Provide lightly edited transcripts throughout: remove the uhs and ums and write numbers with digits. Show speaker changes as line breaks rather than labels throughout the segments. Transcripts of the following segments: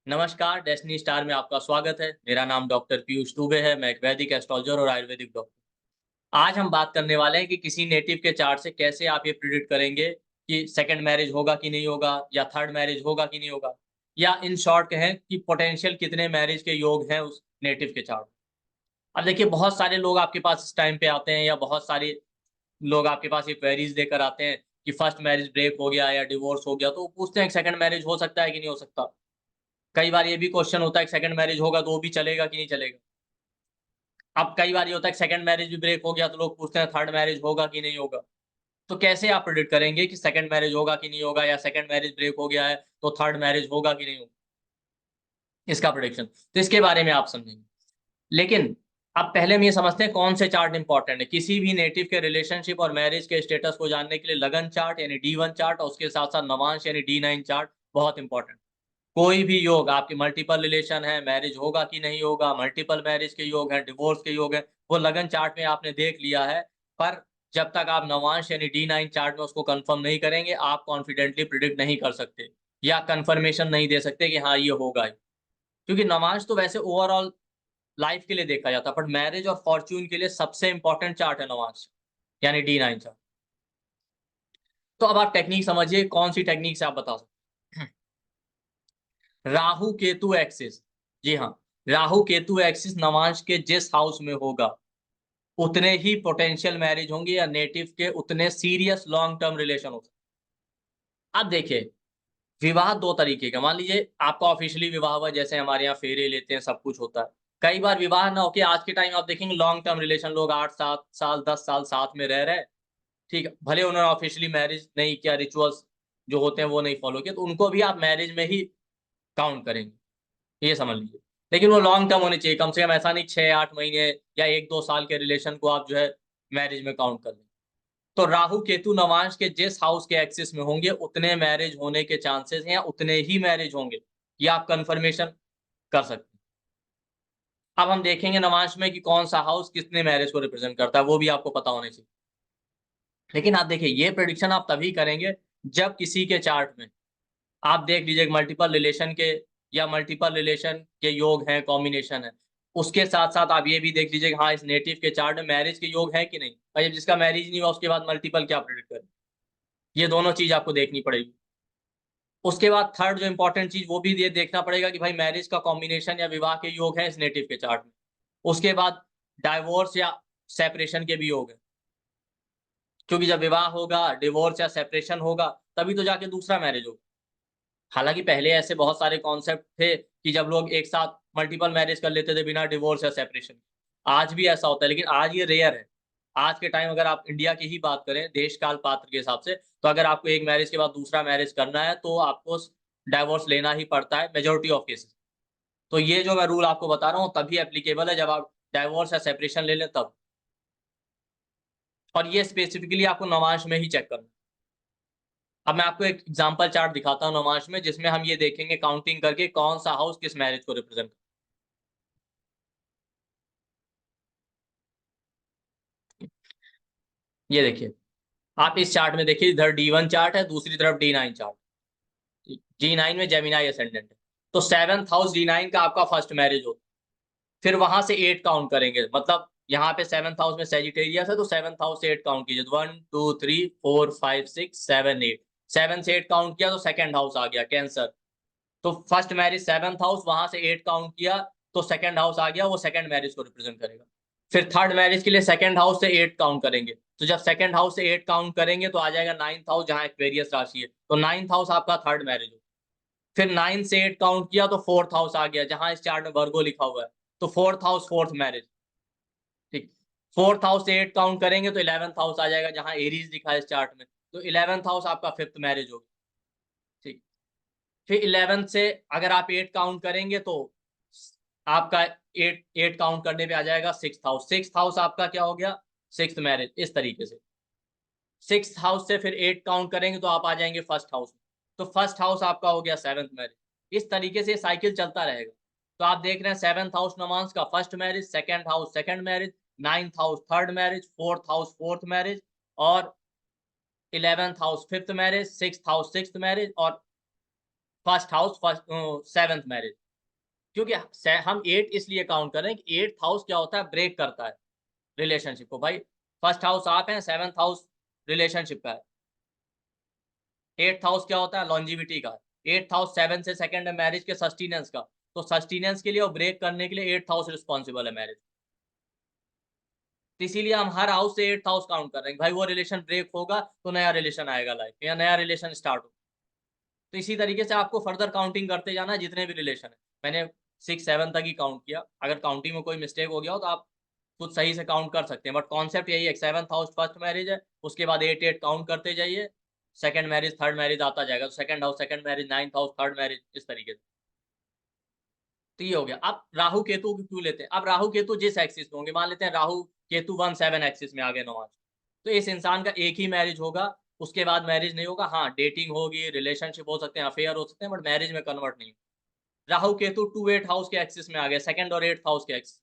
नमस्कार, destiny star में आपका स्वागत है। मेरा नाम डॉक्टर पीयूष दुबे है। मैं एक वैदिक एस्ट्रोलॉजर और आयुर्वेदिक डॉक्टर। आज हम बात करने वाले हैं कि किसी नेटिव के चार्ट से कैसे आप ये प्रिडिक्ट करेंगे कि सेकंड मैरिज होगा कि नहीं होगा, या थर्ड मैरिज होगा कि नहीं होगा, या इन शॉर्ट कहें कि पोटेंशियल कितने मैरिज के योग हैं उस नेटिव के चार्ट। अब देखिए, बहुत सारे लोग आपके पास इस टाइम पे आते हैं, या बहुत सारे लोग आपके पास ये क्वेरीज लेकर आते हैं कि फर्स्ट मैरिज ब्रेक हो गया या डिवोर्स हो गया, तो वो पूछते हैं सेकंड मैरिज हो सकता है कि नहीं हो सकता। कई बार ये भी क्वेश्चन होता है कि सेकंड मैरिज होगा तो वो भी चलेगा कि नहीं चलेगा। अब कई बार ये होता है कि सेकंड मैरिज भी ब्रेक हो गया तो लोग पूछते हैं थर्ड मैरिज होगा कि नहीं होगा। तो कैसे आप प्रेडिक्ट करेंगे कि सेकंड मैरिज होगा कि नहीं होगा, या सेकंड मैरिज ब्रेक हो गया है तो थर्ड मैरिज होगा कि नहीं होगा, इसका प्रेडिक्शन। तो इसके बारे में आप समझेंगे। लेकिन अब पहले हम ये समझते हैं कौन से चार्ट इंपॉर्टेंट है। किसी भी नेटिव के रिलेशनशिप और मैरिज के स्टेटस को जानने के लिए लगन चार्ट यानी D1 चार्ट, और उसके साथ साथ नवांश यानी D9 चार्ट बहुत इंपॉर्टेंट। कोई भी योग आपके मल्टीपल रिलेशन है, मैरिज होगा कि नहीं होगा, मल्टीपल मैरिज के योग हैं, डिवोर्स के योग हैं, वो लगन चार्ट में आपने देख लिया है। पर जब तक आप नवांश यानी D9 चार्ट में उसको कंफर्म नहीं करेंगे, आप कॉन्फिडेंटली प्रिडिक्ट नहीं कर सकते या कंफर्मेशन नहीं दे सकते कि हाँ ये होगा ही। क्योंकि नवांश तो वैसे ओवरऑल लाइफ के लिए देखा जाता है, बट मैरिज और फॉर्च्यून के लिए सबसे इंपॉर्टेंट चार्ट है नवांश यानी D9 चार्ट। तो अब आप टेक्निक समझिए, कौन सी टेक्निक से आप बता सकते हैं। राहु केतु एक्सिस, जी हाँ, राहु केतु एक्सिस नवांश के जिस हाउस में होगा उतने ही पोटेंशियल मैरिज होंगे, या नेटिव के उतने सीरियस लॉन्ग टर्म रिलेशन होते हैं। अब देखिए, विवाह दो तरीके का। मान लीजिए आपका ऑफिशियली विवाह हुआ, जैसे हमारे यहाँ फेरे लेते हैं, सब कुछ होता है। कई बार विवाह ना होके आज के टाइम आप देखेंगे लॉन्ग टर्म रिलेशन, लोग 8 7 साल 10 साल साथ में रह रहे हैं। ठीक है, भले उन्होंने ऑफिशियली मैरिज नहीं किया, रिचुअल्स जो होते हैं वो नहीं फॉलो किया, तो उनको भी आप मैरिज में ही काउंट करेंगे, ये समझ लीजिए। लेकिन वो लॉन्ग टर्म होनी चाहिए, कम से कम ऐसा नहीं 6 8 महीने या 1 2 साल के रिलेशन को आप जो है मैरिज में काउंट कर लें। तो राहु केतु नवांश के जिस हाउस के एक्सिस में होंगे उतने मैरिज होने के चांसेस हैं, या उतने ही मैरिज होंगे, ये आप कंफर्मेशन कर सकते हैं। अब हम देखेंगे नवांश में कि कौन सा हाउस कितने मैरिज को रिप्रेजेंट करता है, वो भी आपको पता होने चाहिए। लेकिन आप देखिए, ये प्रेडिक्शन आप तभी करेंगे जब किसी के चार्ट में आप देख लीजिए मल्टीपल रिलेशन के, या मल्टीपल रिलेशन के योग हैं, कॉम्बिनेशन है। उसके साथ साथ आप ये भी देख लीजिए कि हाँ इस नेटिव के चार्ट में मैरिज के योग है कि नहीं। भाई जिसका मैरिज नहीं हुआ उसके बाद मल्टीपल क्या प्रेडिक्ट करें, ये दोनों चीज आपको देखनी पड़ेगी। उसके बाद थर्ड जो इंपॉर्टेंट चीज वो भी ये देखना पड़ेगा कि भाई मैरिज का कॉम्बिनेशन या विवाह के योग है इस नेटिव के चार्ट में। उसके बाद डाइवोर्स या सेपरेशन के भी योग है, क्योंकि जब विवाह होगा, डिवोर्स या सेपरेशन होगा, तभी तो जाके दूसरा मैरिज होगा। हालांकि पहले ऐसे बहुत सारे कॉन्सेप्ट थे कि जब लोग एक साथ मल्टीपल मैरिज कर लेते थे बिना डिवोर्स या सेपरेशन। आज भी ऐसा होता है, लेकिन आज ये रेयर है। आज के टाइम अगर आप इंडिया की ही बात करें देश काल पात्र के हिसाब से, तो अगर आपको एक मैरिज के बाद दूसरा मैरिज करना है तो आपको डाइवोर्स लेना ही पड़ता है मेजोरिटी ऑफ केसेस। तो ये जो मैं रूल आपको बता रहा हूँ तभी एप्लीकेबल है जब आप डाइवोर्स या सेपरेशन ले लें तब। और ये स्पेसिफिकली आपको नवांश में ही चेक करना है। अब मैं आपको एक एग्जांपल चार्ट दिखाता हूँ नवांश में, जिसमें हम ये देखेंगे काउंटिंग करके कौन सा हाउस किस मैरिज को रिप्रेजेंट। ये देखिए, आप इस चार्ट में देखिए, इधर D1 चार्ट है, दूसरी तरफ D9 चार्ट। D9 में जेमिनाई असेंडेंट है, तो सेवंथ हाउस D9 का आपका फर्स्ट मैरिज होता है। फिर वहां से 8 काउंट करेंगे, मतलब यहाँ पे सेवंथ हाउस में सेजिटेरियस है तो सेवंथ हाउस से 8 काउंट कीजिए, 1 2 3 4 5 6 7 8। 7 से 8 काउंट किया तो सेकंड हाउस आ गया कैंसर। तो फर्स्ट मैरिज सेवंथ हाउस, वहां से 8 काउंट किया तो सेकंड हाउस आ गया, वो सेकंड मैरिज को रिप्रेजेंट करेगा। फिर थर्ड मैरिज के लिए सेकंड हाउस से 8 काउंट करेंगे, तो जब सेकंड हाउस से 8 काउंट करेंगे तो आ जाएगा नाइन्थ हाउस, जहां एक्वेरियस राशि है, तो नाइन्थ हाउस आपका थर्ड मैरिज हो। फिर 9 से 8 काउंट किया तो फोर्थ हाउस आ गया, जहां इस चार्ट में वर्गो लिखा हुआ है, तो फोर्थ हाउस फोर्थ मैरिज। ठीक, फोर्थ हाउस से 8 काउंट करेंगे तो 11th हाउस आ जाएगा, जहां एरीज लिखा है इस चार्ट में, तो 11th हाउस आपका फिफ्थ मैरिज होगी। ठीक, फिर 11th से अगर आप 8 काउंट करेंगे तो आपका 8 काउंट करने पे आ जाएगा सिक्स हाउस। सिक्स हाउस आपका क्या हो गया, सिक्स मैरिज। इस तरीके से सिक्स हाउस से फिर 8 काउंट करेंगे तो आप आ जाएंगे फर्स्ट हाउस में, तो फर्स्ट हाउस आपका हो गया सेवंथ मैरिज। इस तरीके से साइकिल चलता रहेगा। तो आप देख रहे हैं सेवंथ हाउस नवांस का first marriage, second house second marriage, ninth house third marriage, fourth house fourth marriage, और 11th house fifth marriage, six house six marriage, और first house, first seventh marriage, क्योंकि हम 8 इसलिए काउंट कर रहे हैं कि 8th हाउस क्या होता है, ब्रेक करता है रिलेशनशिप को। भाई फर्स्ट हाउस आप हैं, 7th हाउस रिलेशनशिप का है, 8th हाउस क्या होता है, लॉन्जिविटी का है। 8th हाउस 7 से सेकंड है मैरिज के सस्टेनेंस का, तो सस्टेनेंस के लिए और ब्रेक करने के लिए 8th हाउस रिस्पॉन्सिबल है मैरिज। तो इसीलिए हम हर हाउस से 8th हाउस काउंट कर रहे हैं। भाई वो रिलेशन ब्रेक होगा तो नया रिलेशन आएगा लाइफ में, या नया रिलेशन स्टार्ट हो। तो इसी तरीके से आपको फर्दर काउंटिंग करते जाना है जितने भी रिलेशन है। मैंने 6-7 तक ही काउंट किया, अगर काउंटिंग में कोई मिस्टेक हो गया हो तो आप खुद सही से काउंट कर सकते हैं, बट कॉन्सेप्ट यही है। 7th हाउस फर्स्ट मैरिज है, उसके बाद 8-8 काउंट करते जाइए, सेकंड मैरिज, थर्ड मैरिज आता जाएगा, तो second house second marriage, 9th house third marriage, इस तरीके से। तो ये हो गया। अब राहु केतु क्यों लेते हैं? अब राहु केतु जिस एक्सिस में होंगे, मान लेते हैं राहु केतु 1-7 एक्सिस में आ गए नॉर्मल, तो इस इंसान का एक ही मैरिज होगा, उसके बाद मैरिज नहीं होगा। हाँ, डेटिंग होगी, रिलेशनशिप हो सकते हैं, अफेयर हो सकते हैं, बट मैरिज में कन्वर्ट नहीं। राहु केतु 2-8 हाउस के एक्सिस में आ गए, सेकंड और 8th हाउस के एक्सिस,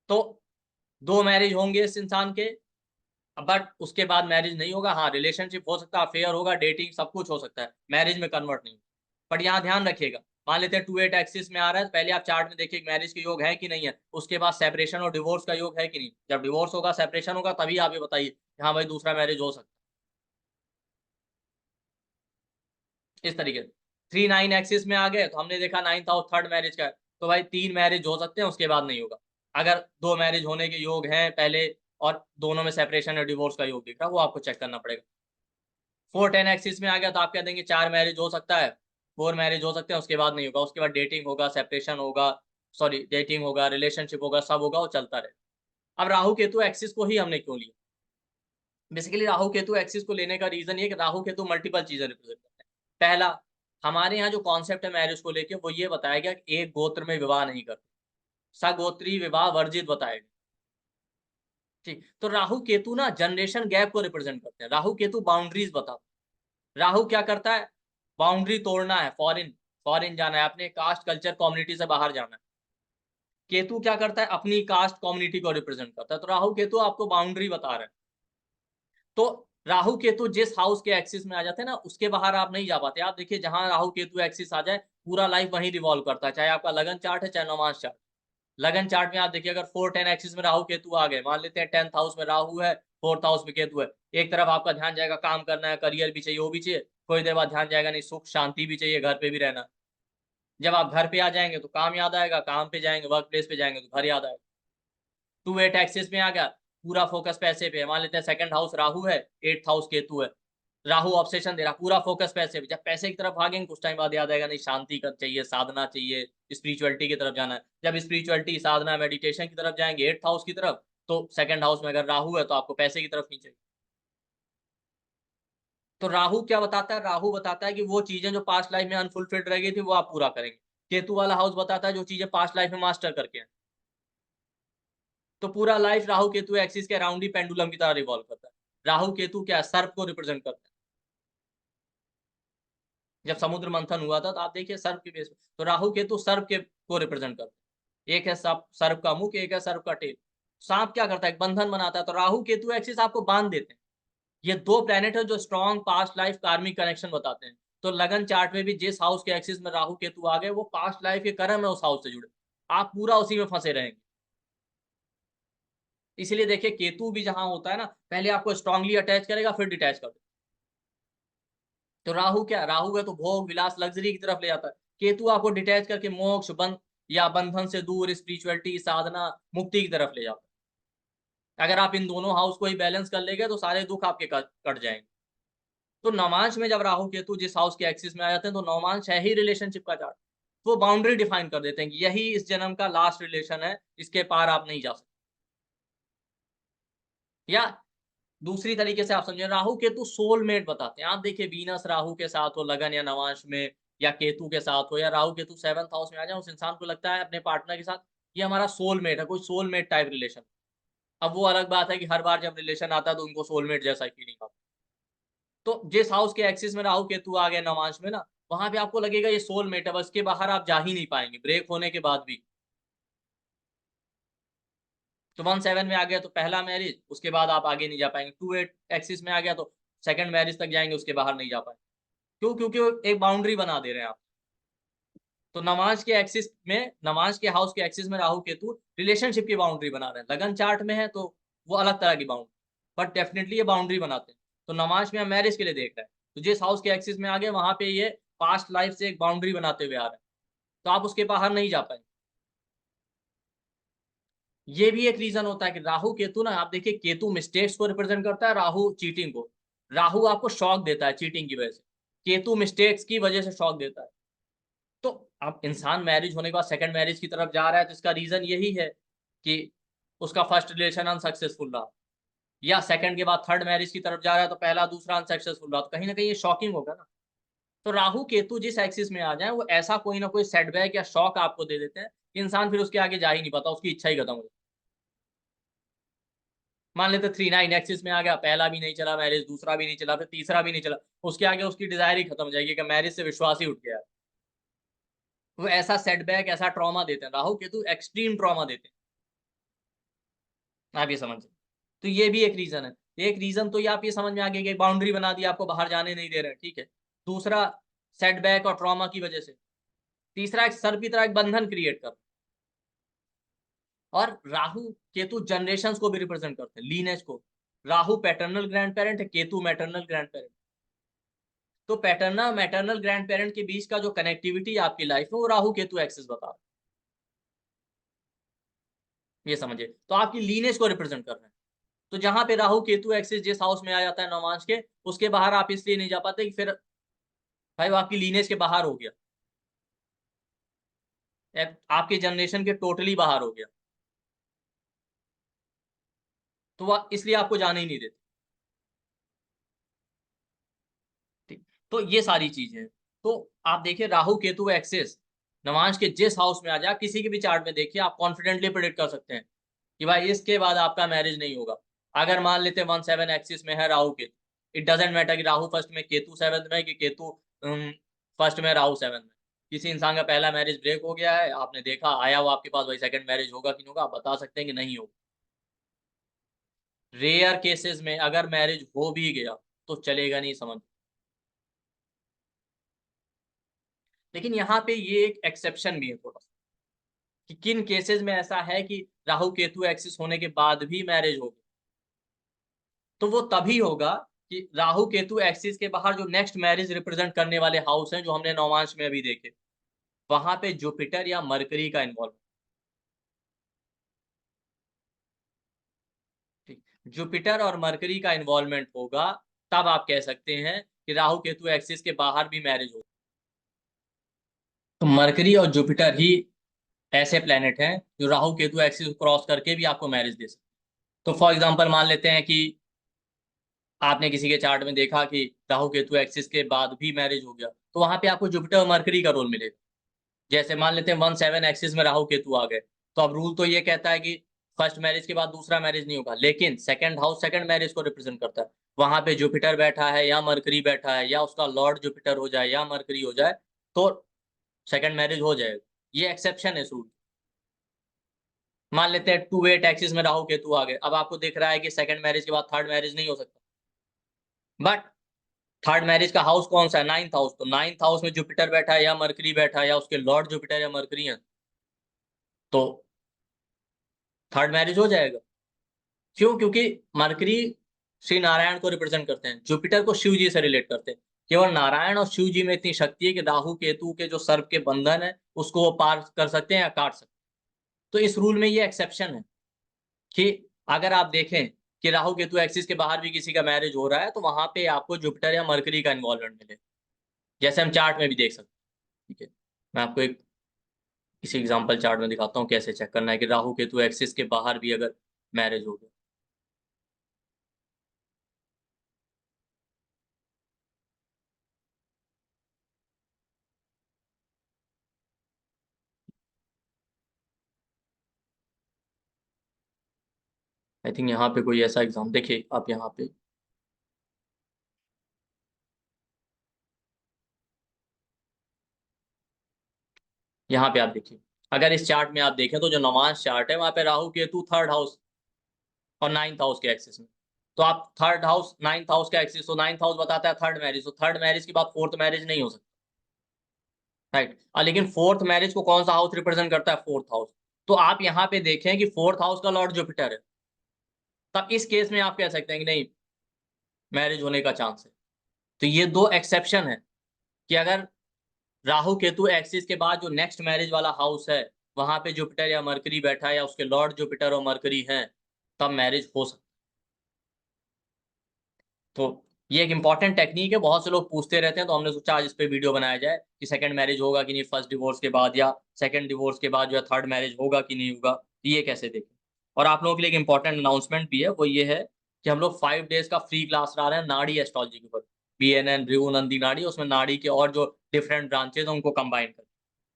तो 2 मैरिज होंगे इस इंसान के, बट उसके बाद मैरिज नहीं होगा। हाँ, रिलेशनशिप हो सकता है, अफेयर होगा, डेटिंग सब कुछ हो सकता है, मैरिज में कन्वर्ट नहीं। बट यहाँ ध्यान रखिएगा, मान लेते हैं 2-8 एक्सिस में आ रहा है, तो पहले आप चार्ट में देखिए मैरिज के योग है कि नहीं है, उसके बाद सेपरेशन और डिवोर्स का योग है कि नहीं। जब डिवोर्स होगा, सेपरेशन होगा, तभी आप ये बताइए हाँ भाई दूसरा मैरिज हो सकता है। इस तरीके से 3-9 एक्सिस में आ गए, तो हमने देखा 9th हाउस थर्ड मैरिज का है, तो भाई 3 मैरिज हो सकते हैं, उसके बाद नहीं होगा। अगर 2 मैरिज होने के योग हैं पहले, और दोनों में सेपरेशन और डिवोर्स का योग दिख रहा है, वो आपको चेक करना पड़ेगा। 4-10 एक्सिस में आ गया, तो आप कह देंगे 4 मैरिज हो सकता है, 4 मैरिज हो सकते हैं, उसके बाद नहीं होगा। उसके बाद डेटिंग होगा, सेपरेशन होगा, सॉरी डेटिंग होगा, रिलेशनशिप होगा, सब होगा, वो चलता रहे। अब राहु केतु एक्सिस को ही हमने क्यों लिया? बेसिकली राहु केतु एक्सिस को लेने का रीजन ये कि राहु केतु मल्टीपल चीजें रिप्रेजेंट करते हैं। पहला, हमारे यहाँ जो कॉन्सेप्ट है मैरिज को लेके, वो ये बताया गया कि एक गोत्र में विवाह नहीं करते, सगोत्री विवाह वर्जित बताया गया। ठीक, तो राहु केतु ना जनरेशन गैप को रिप्रेजेंट करते हैं। राहु केतु बाउंड्रीज बताते हैं। राहु क्या करता है? बाउंड्री तोड़ना है, फॉरेन फॉरेन जाना है, अपने कास्ट कल्चर कम्युनिटी से बाहर जाना है। केतु क्या करता है? अपनी कास्ट कम्युनिटी को रिप्रेजेंट करता है। तो राहु केतु आपको बाउंड्री बता रहे हैं। तो राहु केतु जिस हाउस के एक्सिस में आ जाते हैं ना, उसके बाहर आप नहीं जा पाते। आप देखिए जहां राहु केतु एक्सिस आ जाए, पूरा लाइफ वहीं रिवॉल्व करता है, चाहे आपका लगन चार्ट है, चाहे नौमांश चार्ट। लगन चार्ट में आप देखिए, अगर 4-10 एक्सिस में राहु केतु आ गए, मान लेते हैं 10th हाउस में राहु है, 4th हाउस में केतु है, एक तरफ आपका ध्यान जाएगा काम करना है, करियर भी चाहिए, वो भी चाहिए, थोड़ी देर बाद ध्यान जाएगा नहीं सुख शांति भी चाहिए, घर पे भी रहना। जब आप घर पे आ जाएंगे तो काम याद आएगा, काम पे जाएंगे, वर्क प्लेस पे जाएंगे तो घर याद आएगा। 2-8 एक्सिस में आ गया, पूरा फोकस पैसे पे, मान लेते हैं सेकंड हाउस राहु है, 8th हाउस केतु है, राहु ऑब्सेशन दे रहा, पूरा फोकस पैसे पे। जब पैसे की तरफ भागेंगे, कुछ टाइम बाद याद आएगा नहीं शांति कर चाहिए, साधना चाहिए, स्पिरिचुअलिटी की तरफ जाना है। जब स्पिरिचुअलिटी, साधना, मेडिटेशन की तरफ जाएंगे 8th हाउस की तरफ, तो सेकंड हाउस में अगर राहु है तो आपको पैसे की तरफ नहीं चाहिए। तो राहु क्या बताता है? राहु बताता है कि वो चीजें जो पास्ट लाइफ में अनफुलफिल्ड रह गई थी, वो आप पूरा करेंगे। केतु वाला हाउस बताता है जो चीजें पास्ट लाइफ में मास्टर करके हैं। तो पूरा लाइफ राहु केतु एक्सिस के अराउंड ही पेंडुलम की तरह रिवॉल्व करता है। राहु केतु क्या है? सर्प को रिप्रेजेंट करता है। जब समुद्र मंथन हुआ था, तो आप देखिए सर्प के बेस पे, तो राहु केतु सर्प के को रिप्रेजेंट करते हैं। एक है सर्प का मुख, एक है सर्प का टेल। सांप क्या करता है? एक बंधन बनाता है। तो राहु केतु एक्सिस आपको बांध देते हैं। ये दो प्लेनेट है जो strong past life karmic connection बताते हैं। तो लगन चार्ट में भी जिस हाउस के एक्सिस में राहु केतु आ गए, वो पास्ट लाइफ के कर्म है उस हाउस से जुड़े, आप पूरा उसी में फंसे रहेंगे। इसलिए देखिए केतु भी जहां होता है ना, पहले आपको स्ट्रांगली अटैच करेगा, फिर डिटैच कर देगा। तो राहु क्या? राहु है तो भोग विलास लग्जरी की तरफ ले जाता है। केतु आपको डिटैच करके मोक्ष बंध या बंधन से दूर, स्पिरिचुअलिटी, साधना, मुक्ति की तरफ ले जाता है। अगर आप इन दोनों हाउस को ही बैलेंस कर लेंगे, तो सारे दुख आपके कट जाएंगे। तो नौमांश में जब राहु केतु जिस हाउस के एक्सिस में आ जाते हैं, तो नौमांश है ही रिलेशनशिप का चार्ट। वो बाउंड्री डिफाइन कर देते हैं कि यही इस जन्म का लास्ट रिलेशन है, इसके पार आप नहीं जा सकते। या दूसरी तरीके से आप समझे, राहु केतु सोलमेट बताते हैं। आप देखिए वीनस राहु के साथ हो लगन या नवांश में, या केतु के साथ हो, या राहु केतु 7th हाउस में आ जाए, उस इंसान को लगता है अपने पार्टनर के साथ ये हमारा सोलमेट है, कोई सोलमेट टाइप रिलेशन। अब वो अलग बात है कि हर बार जब रिलेशन आता है तो उनको सोलमेट जैसा फीलिंग आता है। तो जिस हाउस के एक्सिस में राहु केतु आ गए नवांश में ना, वहां पे आपको लगेगा ये सोलमेट है, बस के बाहर आप जा ही नहीं पाएंगे ब्रेक होने के बाद भी। तो 1-7 में आ गया तो पहला मैरिज, उसके बाद आप आगे नहीं जा पाएंगे। 2-8 एक्सिस में आ गया तो सेकंड मैरिज तक जाएंगे, उसके बाहर नहीं जा पाएंगे। क्यों? क्योंकि वो एक बाउंड्री बना दे रहे हैं आप। तो नमाज के एक्सिस में, नमाज के हाउस के एक्सिस में राहु केतु रिलेशनशिप की बाउंड्री बना रहे हैं। लगन चार्ट में है तो वो अलग तरह की बाउंड्री, बट डेफिनेटली ये बाउंड्री बनाते हैं। तो नमाज में हम मैरिज के लिए देख रहे हैं, तो जिस हाउस के एक्सिस में आ गए वहां पे ये पास्ट लाइफ से एक बाउंड्री बनाते हुए आ रहे हैं, तो आप उसके बाहर नहीं जा पाएंगे। ये भी एक रीजन होता है कि राहु केतु ना, आप देखिए केतु मिस्टेक्स को रिप्रेजेंट करता है, राहु चीटिंग को। राहु आपको शॉक देता है चीटिंग की वजह से, केतु मिस्टेक्स की वजह से शॉक देता है। तो अब इंसान मैरिज होने के बाद सेकंड मैरिज की तरफ जा रहा है, तो इसका रीजन यही है कि उसका फर्स्ट रिलेशन अनसक्सेसफुल रहा, या सेकंड के बाद थर्ड मैरिज की तरफ जा रहा है तो पहला दूसरा अनसक्सेसफुल रहा, तो कहीं ना कहीं ये शॉकिंग होगा ना। तो राहु केतु जिस एक्सिस में आ जाए वो ऐसा कोई ना कोई सेटबैक या शॉक आपको दे देते हैं कि इंसान फिर उसके आगे जा ही नहीं पाता, उसकी इच्छा ही खत्म हो जाती। मान लेते 3-9 एक्सिस में आ गया, पहला भी नहीं चला मैरिज, दूसरा भी नहीं चला, फिर तीसरा भी नहीं चला, उसके आगे उसकी डिजायर ही खत्म हो जाएगी कि मैरिज से विश्वास ही उठ गया। वो ऐसा सेटबैक, ऐसा ट्रॉमा देते हैं, राहु केतु एक्सट्रीम ट्रॉमा देते हैं, आप ये समझ। तो ये भी एक रीजन है। एक रीजन तो ये आप ये समझ में आ गया कि बाउंड्री बना दी, आपको बाहर जाने नहीं दे रहे हैं, ठीक है। दूसरा सेटबैक और ट्रॉमा की वजह से। तीसरा एक सर की तरह एक बंधन क्रिएट कर। और राहु केतु जनरेशंस को भी रिप्रेजेंट करते हैं, लीनेज को। राहु पैटर्नल ग्रैंड पेरेंट है, केतु मैटरनल ग्रैंड पेरेंट। तो पैटर्नल मैटरनल ग्रैंड पेरेंट के बीच का जो कनेक्टिविटी आपकी लाइफ में, वो राहु केतु एक्सिस बता रहा है, ये समझिए। तो आपकी लीनेज को रिप्रेजेंट कर रहे हैं। तो जहां पे राहु केतु एक्सिस जिस हाउस में आ जाता है नवमांश के, उसके बाहर आप इसलिए नहीं जा पाते कि फिर भाई वो आपकी लीनेज के बाहर हो गया, आपके जनरेशन के टोटली बाहर हो गया, तो वह इसलिए आपको जाने ही नहीं देते। ठीक, तो ये सारी चीजें। तो आप देखिए राहु केतु एक्सिस नवांश के जिस हाउस में आ जाए, किसी के भी चार्ट में देखिए, आप कॉन्फिडेंटली प्रेडिक्ट कर सकते हैं कि भाई इसके बाद आपका मैरिज नहीं होगा। अगर मान लेते 1-7 एक्सिस में है Rahu Ketu, it doesn't matter कि राहु फर्स्ट में केतु सेवंथ में, कि केतु फर्स्ट में राहु सेवंथ में। किसी इंसान का पहला मैरिज ब्रेक हो गया है, आपने देखा आया वो आपके पास, भाई सेकंड मैरिज होगा कि नहीं होगा, आप बता सकते हैं कि नहीं होगा। रेयर केसेस में अगर मैरिज हो भी गया तो चलेगा नहीं, समझ। लेकिन यहाँ पे ये एक एक्सेप्शन भी है थोड़ा सा, कि किन केसेस में ऐसा है कि राहु केतु एक्सिस होने के बाद भी मैरिज होगी। तो वो तभी होगा कि राहु केतु एक्सिस के बाहर जो नेक्स्ट मैरिज रिप्रेजेंट करने वाले हाउस हैं, जो हमने नौमांश में अभी देखे, वहां पे जुपिटर या मरकरी का इन्वॉल्व। ठीक, जुपिटर और मरकरी का इन्वॉल्वमेंट होगा, तब आप कह सकते हैं कि राहु केतु एक्सिस के बाहर भी मैरिज होगी। तो मरकरी और जुपिटर ही ऐसे प्लेनेट हैं जो राहु केतु एक्सिस को क्रॉस करके भी आपको मैरिज दे सकते हैं। तो फॉर एग्जांपल मान लेते हैं कि आपने किसी के चार्ट में देखा कि राहु केतु एक्सिस के बाद भी मैरिज हो गया, तो वहां पे आपको जुपिटर और मरकरी का रोल मिलेगा। जैसे मान लेते हैं 1-7 एक्सिस में राहु केतु आ गए, तो अब रूल तो ये कहता है कि फर्स्ट मैरिज के बाद दूसरा मैरिज नहीं होगा, लेकिन सेकंड हाउस सेकंड मैरिज को रिप्रेजेंट करता है। वहां पे जुपिटर बैठा है या मरकरी बैठा है, या उसका लॉर्ड जुपिटर हो जाए या मरकरी हो जाए, तो सेकंड मैरिज हो जाएगा। ये एक्सेप्शन है इस रूल। मान लेते हैं 2-8 एक्सिस में राहु केतु आ गए, अब आपको दिख रहा है कि सेकंड मैरिज के बाद थर्ड मैरिज नहीं हो सकता, बट थर्ड मैरिज का हाउस कौन सा है? 9th house. तो 9th हाउस में जुपिटर बैठा है या मरकरी बैठा है, या उसके लॉर्ड जुपिटर या मरकरी है, तो थर्ड मैरिज हो जाएगा। क्यों? क्योंकि मरकरी श्री नारायण को रिप्रेजेंट करते हैं, जुपिटर को शिव जी से रिलेट करते हैं। केवल नारायण और शिव जी में इतनी शक्ति है कि राहु केतु के जो सर्प के बंधन है उसको वो पार कर सकते हैं या काट सकते हैं। तो इस रूल में ये एक्सेप्शन है कि अगर आप देखें कि राहु केतु एक्सिस के बाहर भी किसी का मैरिज हो रहा है, तो वहां पे आपको जुपिटर या मरकरी का इन्वॉल्वमेंट मिले, जैसे हम चार्ट में भी देख सकते हैं। ठीक है, मैं आपको एक इसी एग्जांपल चार्ट में दिखाता हूँ कैसे चेक करना है कि राहु केतु एक्सिस के बाहर भी अगर मैरिज हो गया। आई थिंक यहाँ पे कोई ऐसा एग्जाम देखिए आप, यहाँ पे आप देखिए, अगर इस चार्ट में आप देखें तो जो नमाज चार्ट है वहां पे राहु केतु थर्ड हाउस और 9th हाउस के एक्सिस में, तो आप थर्ड हाउस, 9th हाउस का एक्सिस, तो 9th हाउस बताता है थर्ड मैरिज, तो थर्ड मैरिज के बाद फोर्थ मैरिज नहीं हो सकता, राइट। लेकिन फोर्थ मैरिज को कौन सा हाउस रिप्रेजेंट करता है? Fourth house. तो आप यहाँ पे देखें कि फोर्थ हाउस का लॉर्ड जुपिटर है, तब इस केस में आप कह सकते हैं कि नहीं, मैरिज होने का चांस है। तो ये दो एक्सेप्शन है कि अगर राहु केतु एक्सिस के बाद जो नेक्स्ट मैरिज वाला हाउस है, वहां पे जुपिटर या मरकरी बैठा है या उसके लॉर्ड जुपिटर और मरकरी हैं, तब मैरिज हो सकती है। तो ये एक इंपॉर्टेंट टेक्निक है, बहुत से लोग पूछते रहते हैं, तो हमने सोचा आज इस पे वीडियो बनाया जाए कि सेकंड मैरिज होगा कि नहीं फर्स्ट डिवोर्स के बाद, या सेकंड डिवोर्स के बाद जो है थर्ड मैरिज होगा कि नहीं होगा, तो ये कैसे देखें। और आप लोगों के लिए एक इंपॉर्टेंट अनाउंसमेंट भी है, वो ये है कि हम लोग 5 डेज का फ्री क्लास ला रहे हैं नाड़ी एस्ट्रोलॉजी के ऊपर, BNN भृगु नंदी नाड़ी, उसमें नाड़ी के और जो डिफरेंट ब्रांचेज हैं उनको कंबाइन कर,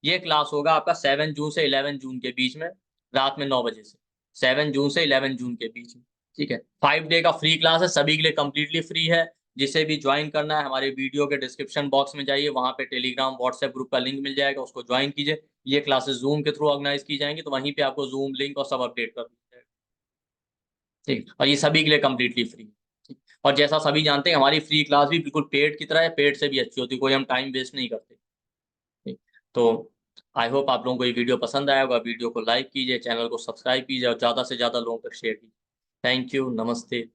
ये क्लास होगा आपका 7 जून से 11 जून के बीच में, रात में 9 बजे से, 7 जून से 11 जून के बीच में, ठीक है। 5 डे का फ्री क्लास है, सभी के लिए कंप्लीटली फ्री है। जिसे भी ज्वाइन करना है, हमारे वीडियो के डिस्क्रिप्शन बॉक्स में जाइए, वहां पे टेलीग्राम व्हाट्सएप ग्रुप का लिंक मिल जाएगा, उसको ज्वाइन कीजिए। ये क्लासेस जूम के थ्रू ऑर्गेनाइज की जाएंगी, तो वहीं पे आपको जूम लिंक और सब अपडेट कर दिया जाएगा, ठीक। और ये सभी के लिए कंप्लीटली फ्री, ठीक। और जैसा सभी जानते हैं, हमारी फ्री क्लास भी बिल्कुल पेड की तरह है, पेड से भी अच्छी होती है, कोई हम टाइम वेस्ट नहीं करते, ठीक। तो आई होप आप लोगों को ये वीडियो पसंद आया होगा। वीडियो को लाइक कीजिए, चैनल को सब्सक्राइब कीजिए और ज़्यादा से ज़्यादा लोगों तक शेयर कीजिए। थैंक यू, नमस्ते।